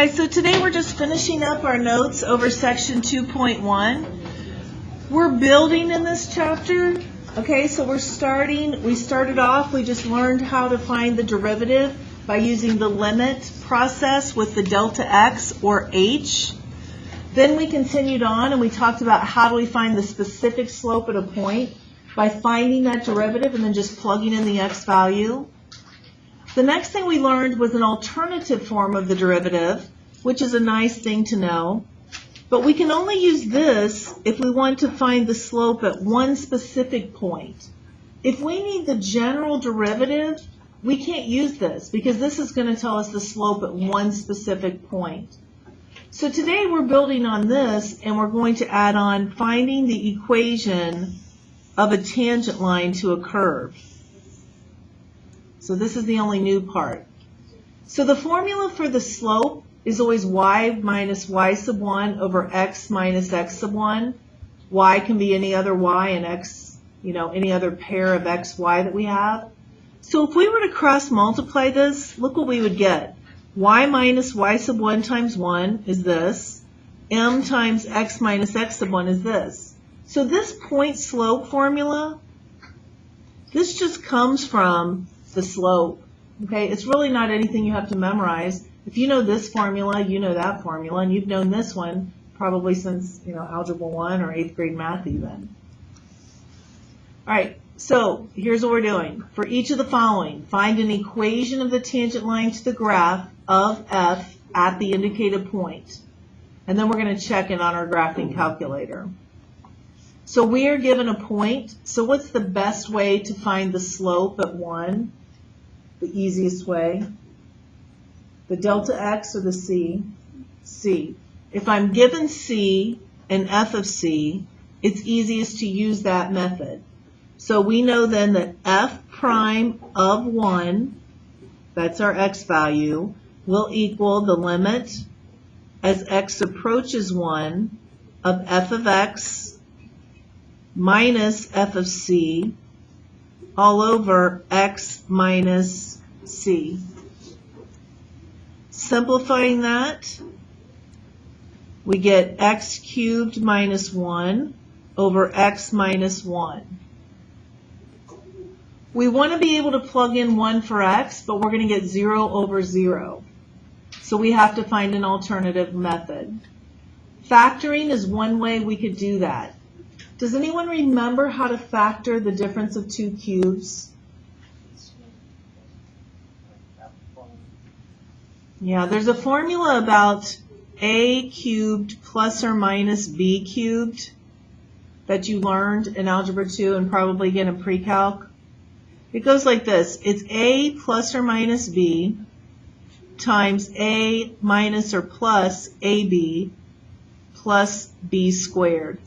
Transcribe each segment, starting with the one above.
Hi, so today we're just finishing up our notes over section 2.1. We're building in this chapter. Okay, so we started off, we just learned how to find the derivative by using the limit process with the delta x or h. Then we continued on and we talked about how do we find the specific slope at a point by finding that derivative and then just plugging in the x value. The next thing we learned was an alternative form of the derivative, which is a nice thing to know. But we can only use this if we want to find the slope at one specific point. If we need the general derivative, we can't use this because this is going to tell us the slope at one specific point. So today we're building on this and we're going to add on finding the equation of a tangent line to a curve. So this is the only new part. So the formula for the slope is always y minus y sub 1 over x minus x sub 1. Y can be any other y and x, any other pair of x, y that we have. So if we were to cross multiply this, look what we would get. Y minus y sub 1 times 1 is this. M times x minus x sub 1 is this. So this point slope formula, this just comes from the slope. Okay, it's really not anything you have to memorize. If you know this formula, you know that formula, and you've known this one probably since Algebra 1 or 8th grade math even. All right, so here's what we're doing. For each of the following, find an equation of the tangent line to the graph of f at the indicated point. And then we're going to check it on our graphing calculator. So we are given a point. So what's the best way to find the slope at 1? The easiest way? The delta x or the c? C. If I'm given c and f of c, it's easiest to use that method. So we know then that f prime of 1, that's our x value, will equal the limit as x approaches 1 of f of x minus f of c all over x minus c. Simplifying that, we get x cubed minus 1 over x minus 1. We want to be able to plug in 1 for x, but we're going to get 0 over 0. So we have to find an alternative method. Factoring is one way we could do that. Does anyone remember how to factor the difference of two cubes? Yeah, there's a formula about a cubed plus or minus b cubed that you learned in Algebra 2 and probably again in pre-calc. It goes like this. It's a plus or minus b times a minus or plus ab plus b squared.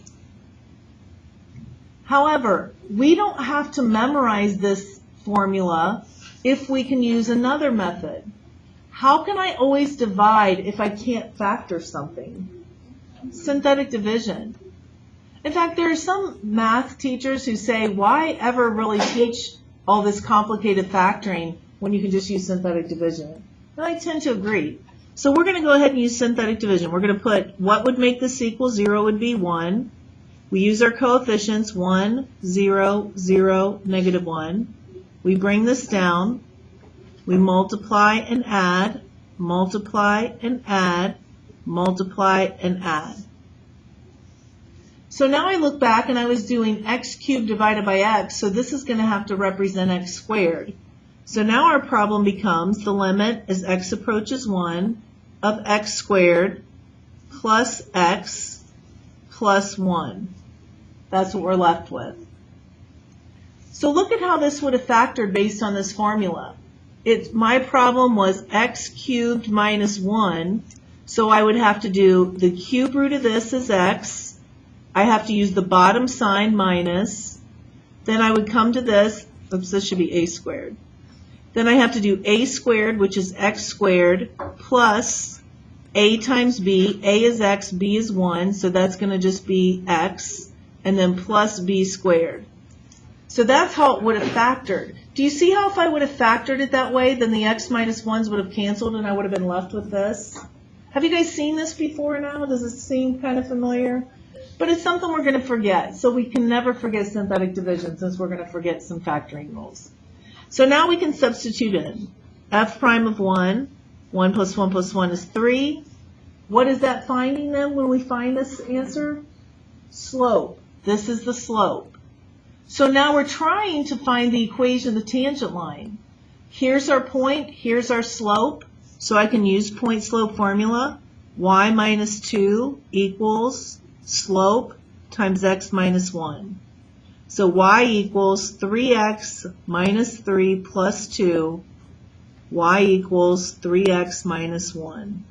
However, we don't have to memorize this formula if we can use another method. How can I always divide if I can't factor something? Synthetic division. In fact, there are some math teachers who say, why ever really teach all this complicated factoring when you can just use synthetic division? And I tend to agree. So we're going to go ahead and use synthetic division. We're going to put what would make this equal 0 would be 1. We use our coefficients 1, 0, 0, negative 1. We bring this down. We multiply and add, multiply and add, multiply and add. So now I look back and I was doing x cubed divided by x, so this is going to have to represent x squared. So now our problem becomes the limit as x approaches 1 of x squared plus x plus 1. That's what we're left with. So look at how this would have factored based on this formula. My problem was x cubed minus 1, so I would have to do the cube root of this is x. I have to use the bottom sign minus. Then I would come to this. Oops, this should be a squared. Then I have to do a squared, which is x squared, plus a times b. A is x, b is 1, so that's going to just be x, and then plus b squared. So that's how it would have factored. Do you see how if I would have factored it that way, then the x minus 1s would have canceled and I would have been left with this? Have you guys seen this before now? Does it seem kind of familiar? But it's something we're going to forget. So we can never forget synthetic division since we're going to forget some factoring rules. So now we can substitute in f prime of 1. 1 plus 1 plus 1 is 3. What is that finding then when we find this answer? Slope. This is the slope. So now we're trying to find the equation of the tangent line. Here's our point, here's our slope. So I can use point slope formula. Y minus 2 equals slope times x minus 1. So y equals 3x minus 3 plus 2. Y equals 3x minus 1.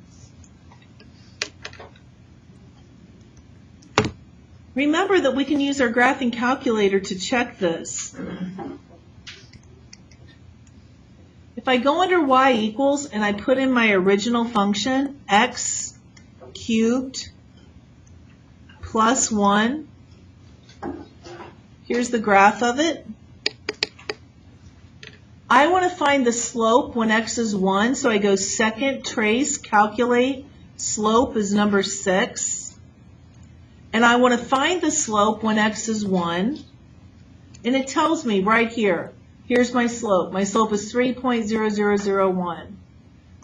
Remember that we can use our graphing calculator to check this. If I go under y equals and I put in my original function, x cubed plus 1, here's the graph of it. I want to find the slope when x is 1, so I go second trace, calculate, slope is number 6. And I want to find the slope when x is 1. And it tells me right here, here's my slope. My slope is 3.0001.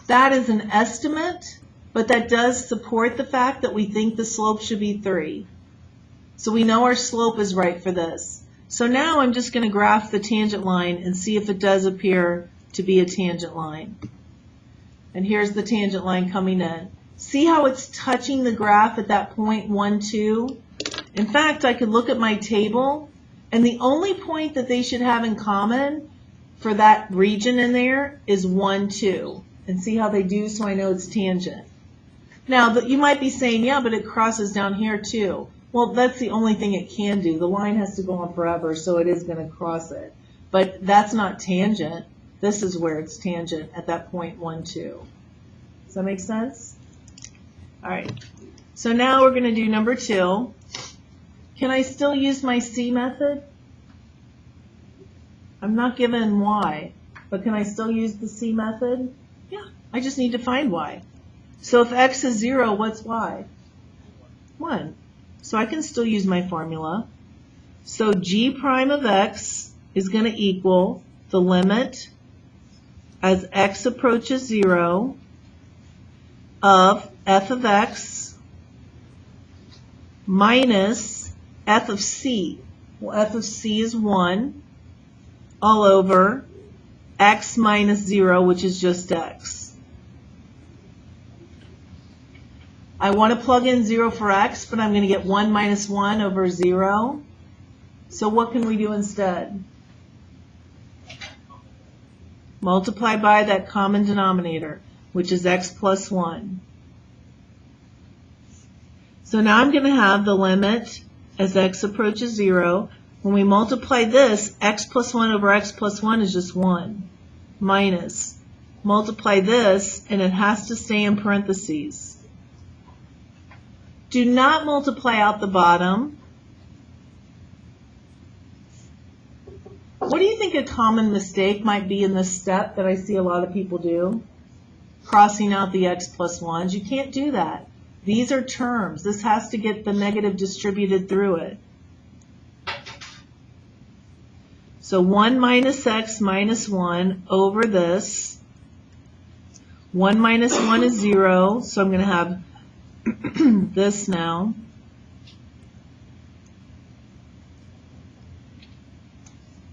That is an estimate, but that does support the fact that we think the slope should be 3. So we know our slope is right for this. So now I'm just going to graph the tangent line and see if it does appear to be a tangent line. And here's the tangent line coming in. See how it's touching the graph at that point 1, 2? In fact, I could look at my table, and the only point that they should have in common for that region in there is 1, 2. And see how they do, so I know it's tangent. Now, you might be saying, yeah, but it crosses down here too. Well, that's the only thing it can do. The line has to go on forever, so it is going to cross it. But that's not tangent. This is where it's tangent at that point 1, 2. Does that make sense? All right, so now we're going to do number 2. Can I still use my C method? I'm not given y, but can I still use the C method? Yeah, I just need to find y. So if x is 0, what's y? 1. So I can still use my formula. So g prime of x is going to equal the limit as x approaches 0 of f of x minus f of c. Well, f of c is 1 all over x minus 0, which is just x. I want to plug in 0 for x, but I'm going to get 1 minus 1 over 0. So what can we do instead? Multiply by that common denominator, which is x plus 1. So now I'm going to have the limit as x approaches 0. When we multiply this, x plus 1 over x plus 1 is just 1. Minus. Multiply this, and it has to stay in parentheses. Do not multiply out the bottom. What do you think a common mistake might be in this step that I see a lot of people do? Crossing out the x plus 1s. You can't do that. These are terms. This has to get the negative distributed through it. So 1 minus x minus 1 over this. 1 minus 1 is 0, so I'm going to have this now.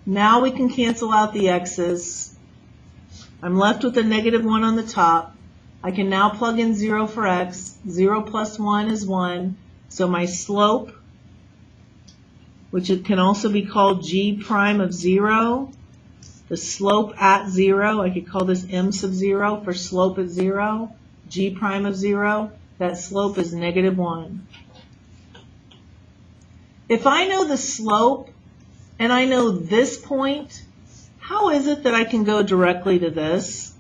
Now we can cancel out the x's. I'm left with a negative 1 on the top. I can now plug in 0 for x. 0 plus 1 is 1. So my slope, which it can also be called g prime of 0, the slope at 0, I could call this m sub 0 for slope at 0, g prime of 0, that slope is negative 1. If I know the slope and I know this point, how is it that I can go directly to this?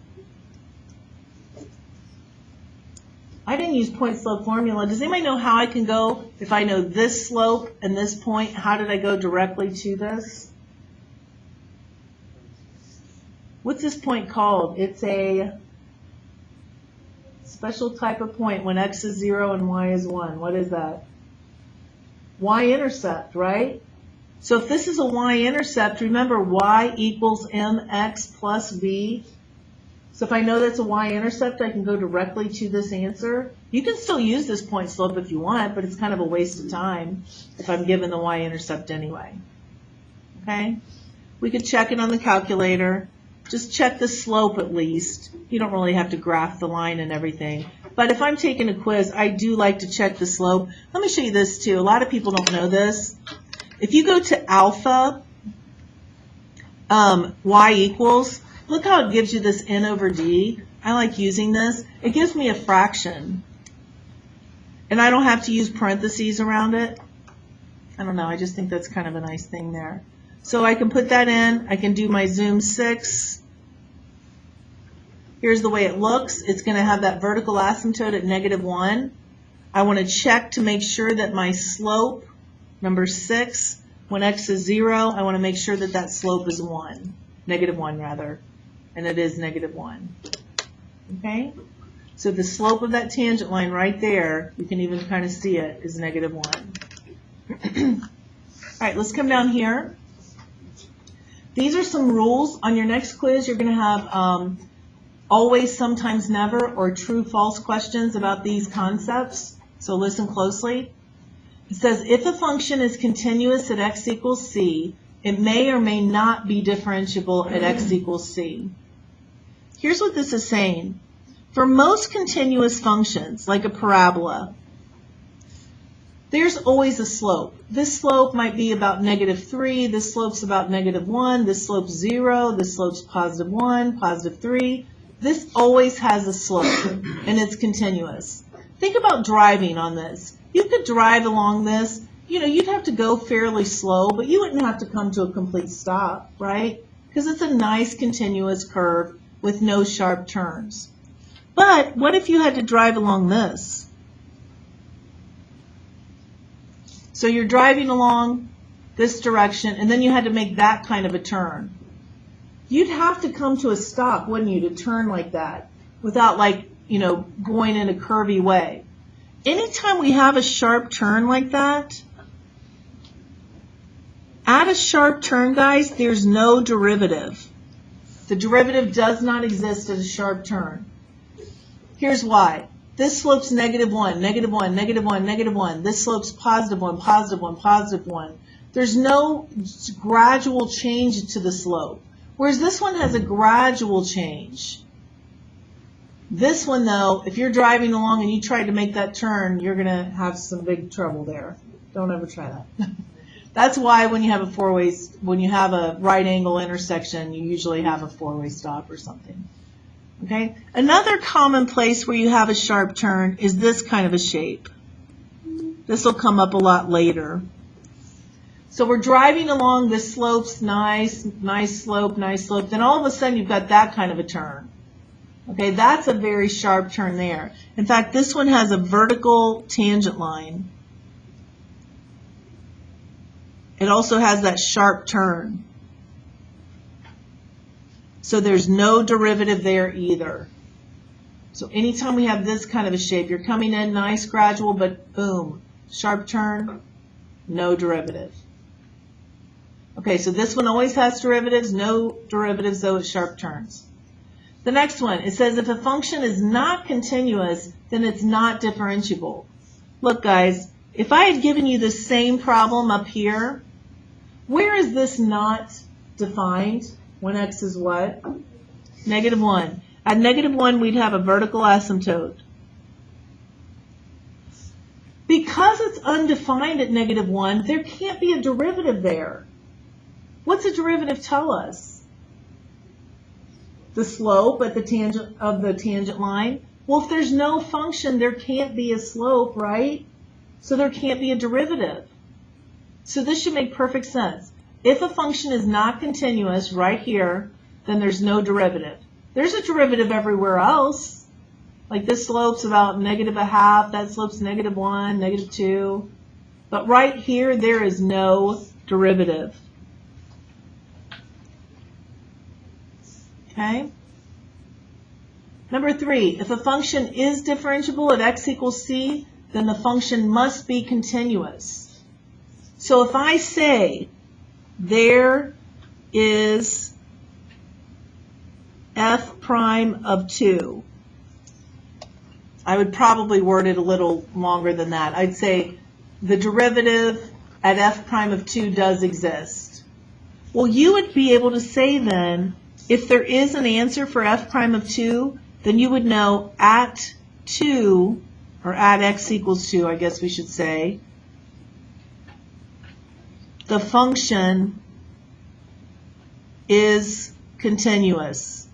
I didn't use point slope formula. Does anybody know how I can go if I know this slope and this point? How did I go directly to this? What's this point called? It's special type of point when x is 0 and y is 1. What is that? Y-intercept, right? So if this is a y-intercept, remember y equals mx plus b. So if I know that's a y-intercept, I can go directly to this answer. You can still use this point slope if you want, but it's kind of a waste of time if I'm given the y-intercept anyway. Okay? We could check it on the calculator. Just check the slope at least. You don't really have to graph the line and everything. But if I'm taking a quiz, I do like to check the slope. Let me show you this too. A lot of people don't know this. If you go to alpha, y equals, look how it gives you this n over d. I like using this. It gives me a fraction. And I don't have to use parentheses around it. I don't know. I just think that's kind of a nice thing there. So I can put that in. I can do my zoom 6. Here's the way it looks. It's going to have that vertical asymptote at -1. I want to check to make sure that my slope, number 6, when x is 0, I want to make sure that that slope is 1. -1 rather. And it is -1. Okay? So the slope of that tangent line right there, you can even kind of see it, is -1. All right, let's come down here. These are some rules. On your next quiz, you're going to have always, sometimes, never, or true, false questions about these concepts. So listen closely. It says, if a function is continuous at x equals c, it may or may not be differentiable at x equals c. Here's what this is saying. For most continuous functions, like a parabola, there's always a slope. This slope might be about -3, this slope's about -1, this slope's 0, this slope's +1, +3. This always has a slope, and it's continuous. Think about driving on this. You could drive along this. You know, you'd have to go fairly slow, but you wouldn't have to come to a complete stop, right? Because it's a nice continuous curve with no sharp turns. But what if you had to drive along this? So you're driving along this direction, and then you had to make that kind of a turn. You'd have to come to a stop, wouldn't you, to turn like that without, like, you know, going in a curvy way. Anytime we have a sharp turn like that, at a sharp turn, guys, there's no derivative. The derivative does not exist at a sharp turn. Here's why. This slope's -1, -1, -1, -1. This slope's +1, +1, +1. There's no gradual change to the slope. Whereas this one has a gradual change. This one, though, if you're driving along and you try to make that turn, you're going to have some big trouble there. Don't ever try that. That's why when you have when you have a right angle intersection, you usually have a four-way stop or something. Okay? Another common place where you have a sharp turn is this kind of a shape. This will come up a lot later. So we're driving along, this slope's nice, nice slope, nice slope. Then all of a sudden you've got that kind of a turn. Okay, that's a very sharp turn there. In fact, this one has a vertical tangent line. It also has that sharp turn. So there's no derivative there either. So anytime we have this kind of a shape, you're coming in nice, gradual, but boom, sharp turn, no derivative. Okay, so this one always has derivatives, no derivatives though at sharp turns. The next one, it says if a function is not continuous, then it's not differentiable. Look guys, if I had given you the same problem up here, where is this not defined when x is what? -1. At -1, we'd have a vertical asymptote. Because it's undefined at -1, there can't be a derivative there. What's a derivative tell us? The slope at the tangent of the tangent line. Well, if there's no function, there can't be a slope, right? So there can't be a derivative. So this should make perfect sense. If a function is not continuous right here, then there's no derivative. There's a derivative everywhere else. Like this slope's about -0.5, that slope's -1, -2. But right here, there is no derivative. Okay? Number 3, if a function is differentiable at x equals c, then the function must be continuous. So if I say there is f prime of 2, I would probably word it a little longer than that. I'd say the derivative at f prime of 2 does exist. Well, you would be able to say then, if there is an answer for f prime of 2, then you would know at 2, or at x equals 2, I guess we should say, the function is continuous.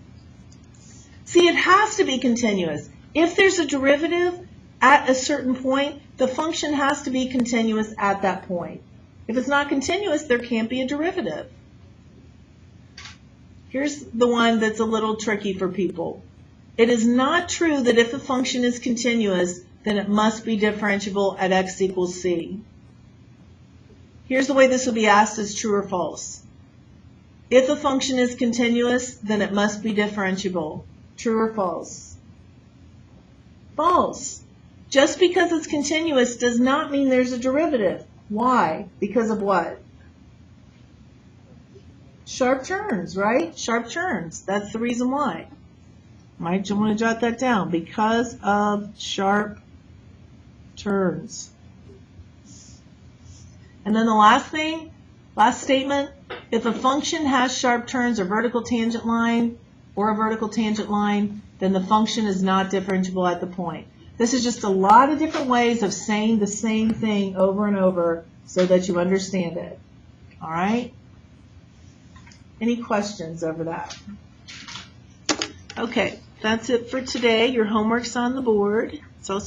See, it has to be continuous. If there's a derivative at a certain point, the function has to be continuous at that point. If it's not continuous, there can't be a derivative. Here's the one that's a little tricky for people. It is not true that if a function is continuous, then it must be differentiable at x equals c. Here's the way this will be asked as true or false. If a function is continuous, then it must be differentiable. True or false? False. Just because it's continuous does not mean there's a derivative. Why? Because of what? Sharp turns, right? Sharp turns. That's the reason why. Might you want to jot that down? Because of sharp turns. And then the last thing, last statement, if a function has sharp turns or vertical tangent line or a vertical tangent line, then the function is not differentiable at the point. This is just a lot of different ways of saying the same thing over and over so that you understand it. All right? Any questions over that? Okay, that's it for today. Your homework's on the board. It's also